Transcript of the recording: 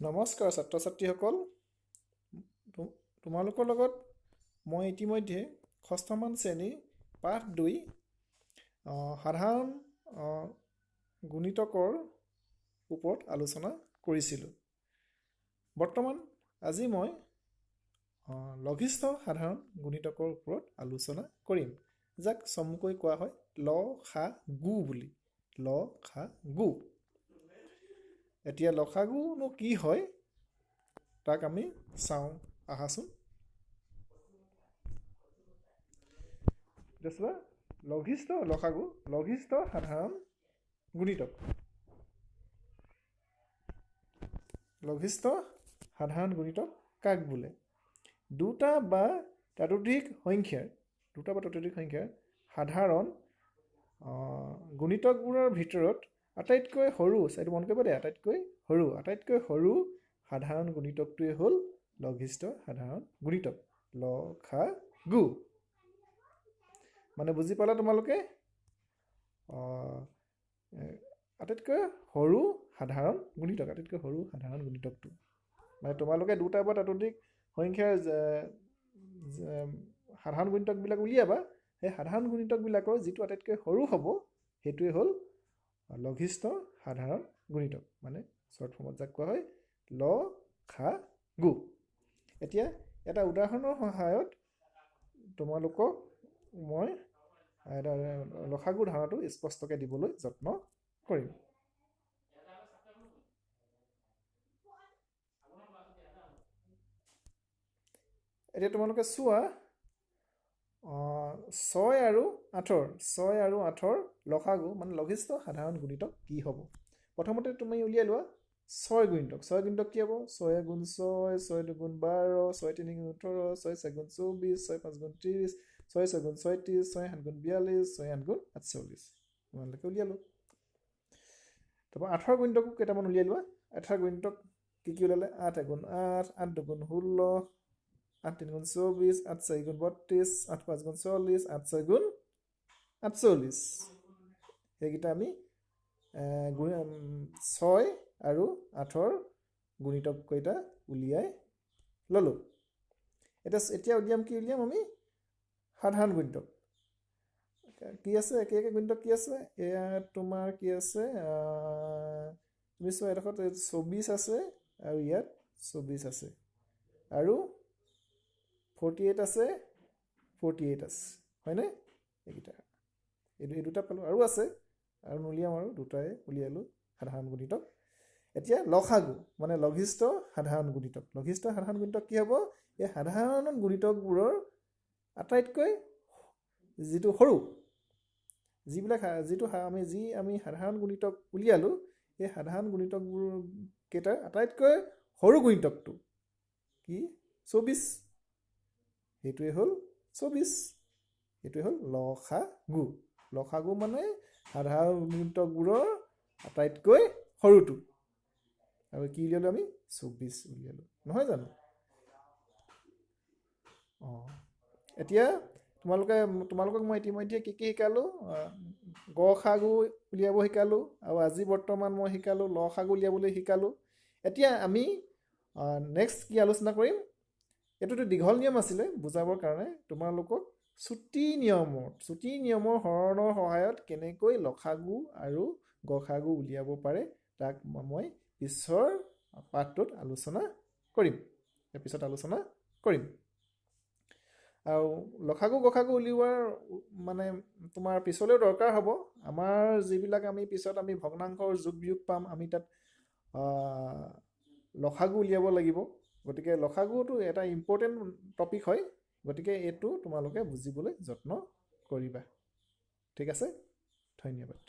নমস্কাৰ ছাত্ৰ ছাত্ৰীসকল। তোমালোকৰ লগত মই ইতিমধ্যে ষষ্ঠমান শ্ৰেণী পাঠ 2 সাধাৰণ গুণিতকৰ ওপৰত আলোচনা কৰিছিলোঁ। বৰ্তমান আজি মই লঘিষ্ঠ সাধাৰণ গুণিতকৰ ওপৰত আলোচনা কৰিম, যাক চমুকৈ কোৱা হয় ল-সা-গু বুলি। ল-সা-গু। এতিয়া লসাগুনো কি হয় তাক আমি চাওঁ আহাচোন। লঘিষ্ঠ লসাগু লঘিষ্ঠ সাধাৰণ গুণিতক। লঘিষ্ঠ সাধাৰণ গুণিতক কাক বোলে? দুটা বা ততোধিক সংখ্যাৰ সাধাৰণ গুণিতকবোৰৰ ভিতৰত আটাইতকৈ সৰু, এইটো মন কৰিব দেই, আটাইতকৈ সৰু সাধাৰণ গুণিতকটোৱে হ'ল লঘিষ্ঠ সাধাৰণ গুণিতক, ল-সা-গু। মানে বুজি পালা তোমালোকে? আটাইতকৈ সৰু সাধাৰণ গুণিতকটো মানে তোমালোকে দুটা বা ততোধিক সংখ্যাৰ সাধাৰণ গুণিতকবিলাক উলিয়াবা, সেই সাধাৰণ গুণিতকবিলাকৰ যিটো আটাইতকৈ সৰু হ'ব সেইটোৱে হ'ল লঘিষ্ঠ সাধাৰণ গুণিতক, মানে শ্বৰ্ট ফৰ্মত যাক কোৱা হয় ল-সা-গু। এতিয়া এটা উদাহৰণৰ সহায়ত তোমালোকক মই লসাগু ধাৰণাটো স্পষ্টকৈ দিবলৈ যত্ন কৰিম। এতিয়া তোমালোকে চোৱা, 6 আৰু 8 লসাগু মানে লঘিষ্ঠ সাধাৰণ গুণিতক কি হ'ব? প্ৰথমতে তুমি উলিয়াই লোৱা 6 গুণিতক। 6 গুণিতক কি হ'ব? 6 গুণ 6, 6 দুগুণ 12, 6 তিনি গুণ 18, 6 4 গুণ 24, 6 5 গুণ 30, 6 6 গুণ 36, 6 7 গুণ 42, 6 8 গুণ 48। তোমালোকে উলিয়ালো। তাৰপৰা 8 গুণিতকো কেইটামান উলিয়াই লোৱা। 8 গুণিতক কি ওলালে? 8 গুণ 8, 8 দুগুণ 16, 8 তিনি গুণ 24, 8 4 গুণ 32, 8 5 গুণ 40, 8 6 গুণ 48। সেইকেইটা আমি 6 আৰু 8 গুণিতককেইটা উলিয়াই ল'লোঁ। এতিয়া উলিয়াম আমি সাধাৰণ গুণিতক। কি আছে? একে গুণিতক কি আছে? এয়া তোমাৰ কি আছে? তুমি চোৱা, এডোখৰত 24 আছে আৰু ইয়াত 24 আছে আৰু 48 আছে, হয়নে? এইকেইটা এই দুটা পালোঁ, আৰু আছে আৰু নুলিয়াম, আৰু দুটাই উলিয়ালোঁ সাধাৰণ গুণিতক। এতিয়া লসাগু মানে লঘিষ্ঠ সাধাৰণ গুণিতক। লঘিষ্ঠ সাধাৰণ গুণিতক কি হ'ব? এই সাধাৰণ গুণিতকবোৰৰ আটাইতকৈ যিটো সৰু, আমি সাধাৰণ গুণিতক উলিয়ালোঁ, এই সাধাৰণ গুণিতকবোৰ কেইটাৰ আটাইতকৈ সৰু গুণিতকটো কি? 24। সেইটোৱে হ'ল 24। সেইটোৱে হ'ল লসাগু। লসাগু মানে সাধাৰণ গুণিতকবোৰৰ আটাইতকৈ সৰুটো। আৰু কি উলিয়ালোঁ আমি? 24 উলিয়ালোঁ, নহয় জানো? এতিয়া তোমালোকক মই ইতিমধ্যে কি শিকালোঁ? গ-সা-গু উলিয়াব শিকালোঁ, আৰু আজি বৰ্তমান মই শিকালোঁ ল-সা-গু উলিয়াবলৈ শিকালোঁ। এতিয়া আমি নেক্সট কি আলোচনা কৰিম? এইটোতো দীঘল নিয়ম আছিলে বুজাবৰ কাৰণে। তোমালোকক চুটি নিয়মৰ হৰণৰ সহায়ত কেনেকৈ লসাগু আৰু গ-সা-গু উলিয়াব পাৰে তাক মই পিছৰ পাঠটোত আলোচনা কৰিম। আৰু লসাগু গ-সা-গু উলিওৱাৰ মানে তোমাৰ পিছলৈও দৰকাৰ হ'ব। আমাৰ যিবিলাক পিছত আমি ভগ্নাংশৰ যোগ বিয়োগ পাম, আমি তাত লসাগু উলিয়াব লাগিব। গতিকে লসাগুটো এটা ইম্পৰ্টেণ্ট টপিক হয়। গতিকে এইটো তোমালোকে বুজিবলৈ যত্ন কৰিবা। ঠিক আছে? ধন্যবাদ।